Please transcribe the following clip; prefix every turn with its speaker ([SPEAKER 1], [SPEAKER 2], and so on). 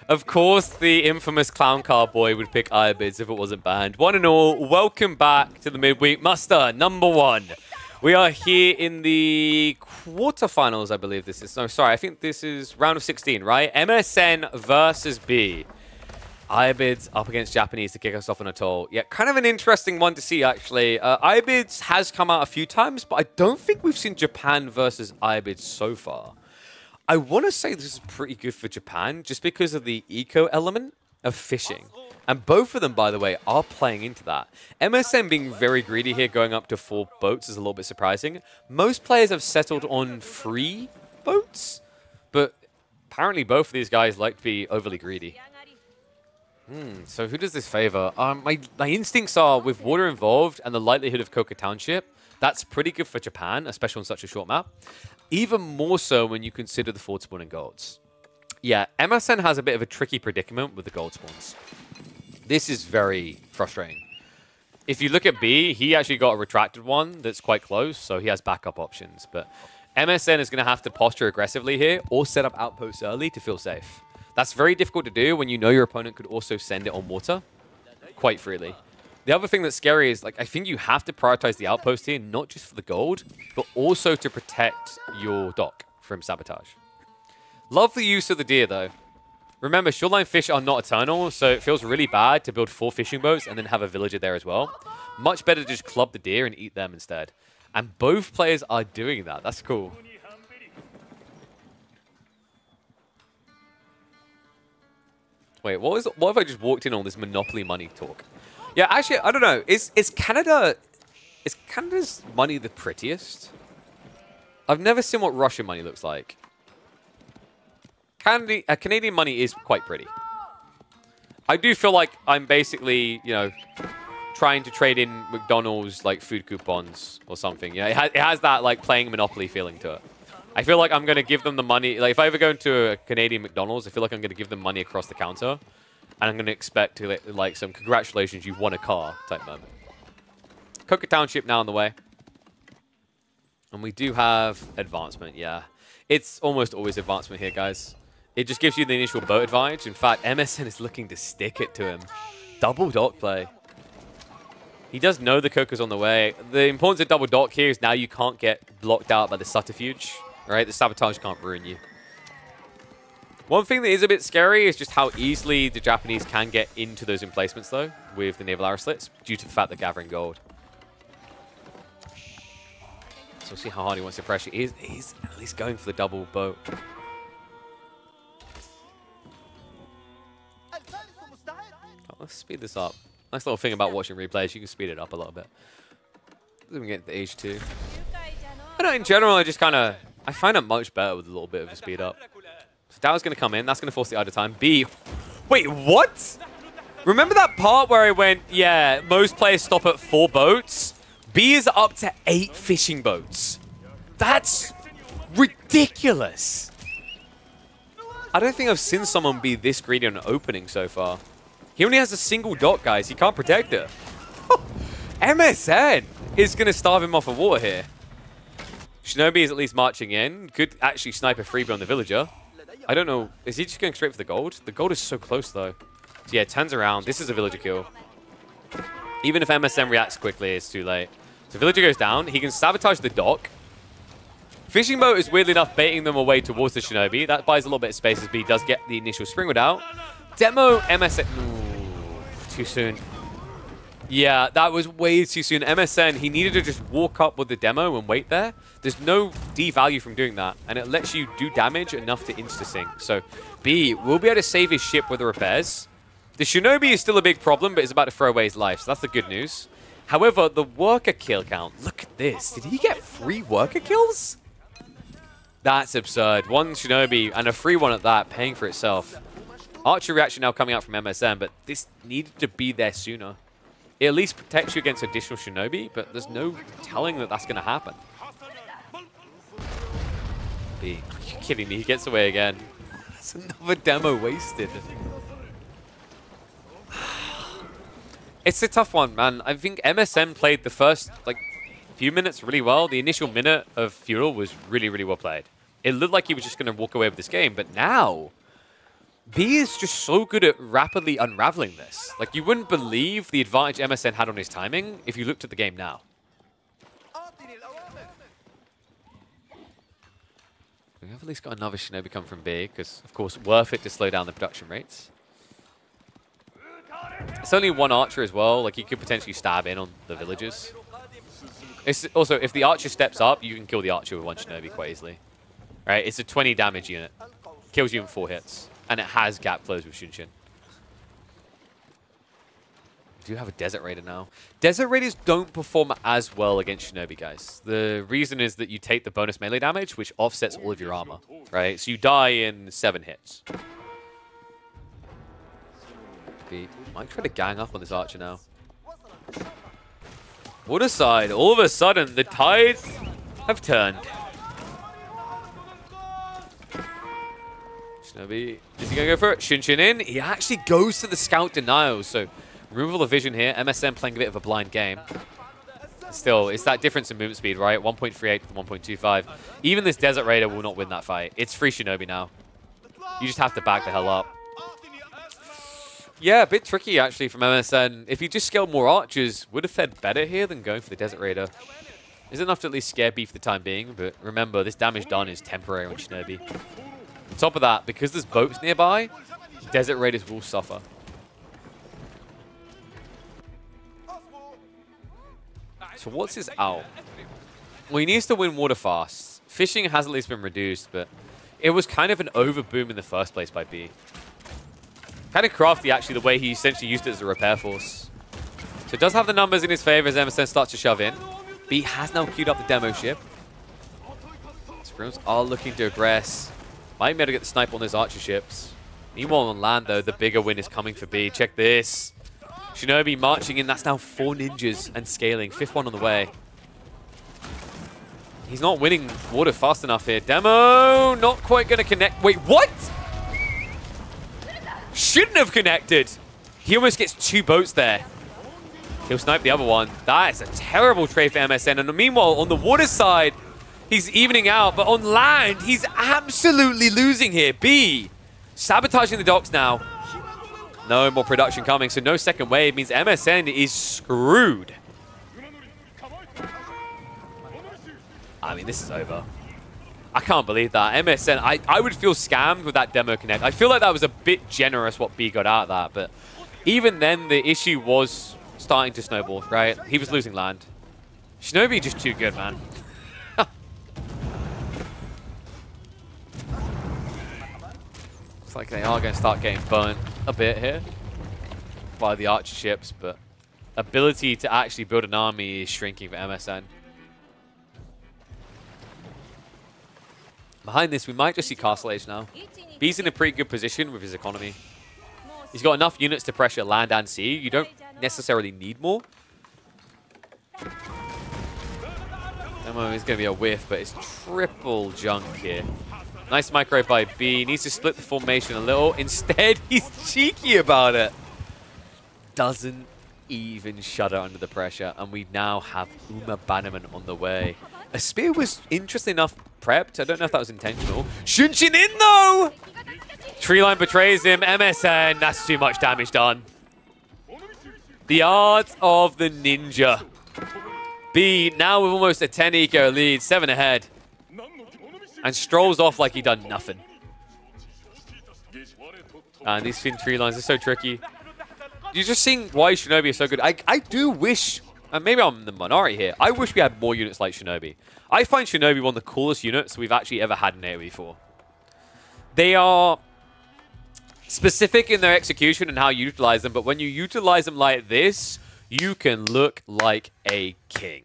[SPEAKER 1] Of course, the infamous clown car boy would pick Ayyubids if it wasn't banned. One and all, welcome back to the midweek muster #1. We are here in the quarterfinals, I believe this is. No, sorry, I think this is round of 16, right? MSN versus B. Ayyubids up against Japanese to kick us off on a toll. Yeah, kind of an interesting one to see, actually. Ayyubids has come out a few times, but I don't think we've seen Japan versus Ayyubids so far. I want to say this is pretty good for Japan just because of the eco element of fishing. And both of them, by the way, are playing into that. MSN being very greedy here, going up to 4 boats is a little bit surprising. Most players have settled on 3 boats, but apparently both of these guys like to be overly greedy. So who does this favor? My instincts are with water involved and the likelihood of Koka Township. That's pretty good for Japan, especially on such a short map. Even more so when you consider the forward spawning golds. Yeah, MSN has a bit of a tricky predicament with the gold spawns. This is very frustrating. If you look at B, he actually got a retracted one that's quite close, so he has backup options. But MSN is going to have to posture aggressively here or set up outposts early to feel safe. That's very difficult to do when you know your opponent could also send it on water quite freely. The other thing that's scary is, like, I think you have to prioritize the outpost here, not just for the gold, but also to protect your dock from sabotage. Love the use of the deer, though. Remember, shoreline fish are not eternal, so it feels really bad to build 4 fishing boats and then have a villager there as well. Much better to just club the deer and eat them instead. And both players are doing that. That's cool. Wait, what if I just walked in on this Monopoly money talk? Yeah, actually, I don't know. Is Canada's money the prettiest? I've never seen what Russian money looks like. Canadian money is quite pretty. I do feel like I'm basically, you know, trying to trade in McDonald's like food coupons or something. Yeah, it has that like playing Monopoly feeling to it. I feel like I'm going to give them the money. Like if I ever go into a Canadian McDonald's, I feel like I'm going to give them money across the counter. And I'm going to expect to, like some congratulations, you won a car type moment. Koka Township now on the way. And we do have advancement, yeah. It's almost always advancement here, guys. It just gives you the initial boat advantage. In fact, MSN is looking to stick it to him. Double dock play. He does know the Koka's on the way. The importance of double dock here is now you can't get blocked out by the subterfuge. Right? The sabotage can't ruin you. One thing that is a bit scary is just how easily the Japanese can get into those emplacements, though, with the naval arrow slits, due to the fact they're gathering gold. So we'll see how hard he wants to pressure. He's at least going for the double boat. Oh, let's speed this up. Nice little thing about watching replays. You can speed it up a little bit. Doesn't even get to age 2. I know, in general, I find it much better with a little bit of a speed up. So Dow's going to come in. That's going to force the idle time. B. Wait, what? Remember that part where I went, yeah, most players stop at 4 boats? B is up to 8 fishing boats. That's ridiculous. I don't think I've seen someone be this greedy on an opening so far. He only has a single dock, guys. He can't protect it. MSN is going to starve him off of water here. Shinobi is at least marching in. Could actually snipe a freebie on the villager. I don't know. Is he just going straight for the gold? The gold is so close, though. So yeah, turns around. This is a villager kill. Even if MSN reacts quickly, it's too late. So villager goes down. He can sabotage the dock. Fishing boat is weirdly enough baiting them away towards the Shinobi. That buys a little bit of space as B does get the initial springwood out. Demo MSN. Ooh, too soon. Yeah, that was way too soon. MSN, he needed to just walk up with the demo and wait there. There's no D value from doing that, and it lets you do damage enough to insta-sink. So B will be able to save his ship with the repairs. The Shinobi is still a big problem, but is about to throw away his life, so that's the good news. However, the worker kill count, look at this. Did he get 3 worker kills? That's absurd. 1 Shinobi, and a free one at that, paying for itself. Archer reaction now coming out from MSN, but this needed to be there sooner. It at least protects you against additional Shinobi, but there's no telling that that's going to happen. B, are you kidding me? He gets away again. That's another demo wasted. It's a tough one, man. I think MSN played the first few minutes really well. The initial minute of Fuel was really, really well played. It looked like he was just going to walk away with this game, but now B is just so good at rapidly unraveling this. Like, you wouldn't believe the advantage MSN had on his timing if you looked at the game now. We have at least got another Shinobi come from B, because, of course, worth it to slow down the production rates. It's only one archer as well. Like, you could potentially stab in on the villagers. It's also, if the archer steps up, you can kill the archer with one Shinobi quite easily. Right? It's a 20 damage unit. Kills you in 4 hits. And it has gap close with Shunshin. Do you have a Desert Raider now? Desert Raiders don't perform as well against Shinobi, guys. The reason is that you take the bonus melee damage, which offsets all of your armor. Right? So you die in 7 hits. Might try to gang up on this archer now. Water side, all of a sudden, the tides have turned. Shinobi, is he going to go for it? Shunshin in. He actually goes to the scout denial. So, removal of vision here. MSN playing a bit of a blind game. Still, it's that difference in movement speed, right? 1.38 to 1.25. Even this Desert Raider will not win that fight. It's free Shinobi now. You just have to back the hell up. Yeah, a bit tricky, actually, from MSN. If he just scaled more archers, would have fed better here than going for the Desert Raider. It's enough to at least scare B for the time being, but remember, this damage done is temporary on Shinobi. On top of that, because there's boats nearby, Desert Raiders will suffer. So what's his out? Well, he needs to win water fast. Fishing has at least been reduced, but it was kind of an overboom in the first place by B. Kind of crafty, actually, the way he essentially used it as a repair force. So it does have the numbers in his favor as MSN starts to shove in. B has now queued up the demo ship. Scrims are looking to aggress. Might be able to get the snipe on those archer ships. Meanwhile, on land, though, the bigger win is coming for B. Check this. Shinobi marching in. That's now 4 ninjas and scaling. 5th one on the way. He's not winning water fast enough here. Demo not quite going to connect. Wait, what? Shouldn't have connected. He almost gets 2 boats there. He'll snipe the other one. That is a terrible trade for MSN. And meanwhile, on the water side, he's evening out. But on land, he's absolutely losing here. B, sabotaging the docks now. No more production coming, so no second wave means MSN is screwed. I mean, this is over. I can't believe that. MSN, I would feel scammed with that demo connect. I feel like that was a bit generous what B got out of that, but even then the issue was starting to snowball, right? He was losing land. Shinobi just too good, man. Looks like they are going to start getting burnt a bit here by the archer ships, but ability to actually build an army is shrinking for MSN. Behind this, we might just see Castle Age now. B's in a pretty good position with his economy. He's got enough units to pressure land and sea. You don't necessarily need more. Demo is going to be a whiff, but it's triple junk here. Nice micro by B. Needs to split the formation a little. Instead, he's cheeky about it. Doesn't even shudder under the pressure. And we now have Uma Bannerman on the way. A spear was, interesting enough, prepped. I don't know if that was intentional. Shunshin in, though! Tree line betrays him. MSN, that's too much damage done. The art of the ninja. B, now with almost a 10 eco lead, 7 ahead. And strolls off like he done nothing. And these thin tree lines are so tricky. You're just seeing why Shinobi is so good. I do wish, and maybe I'm the minority here, I wish we had more units like Shinobi. I find Shinobi one of the coolest units we've actually ever had in AoE 4. They are specific in their execution and how you utilize them, but when you utilize them like this, you can look like a king.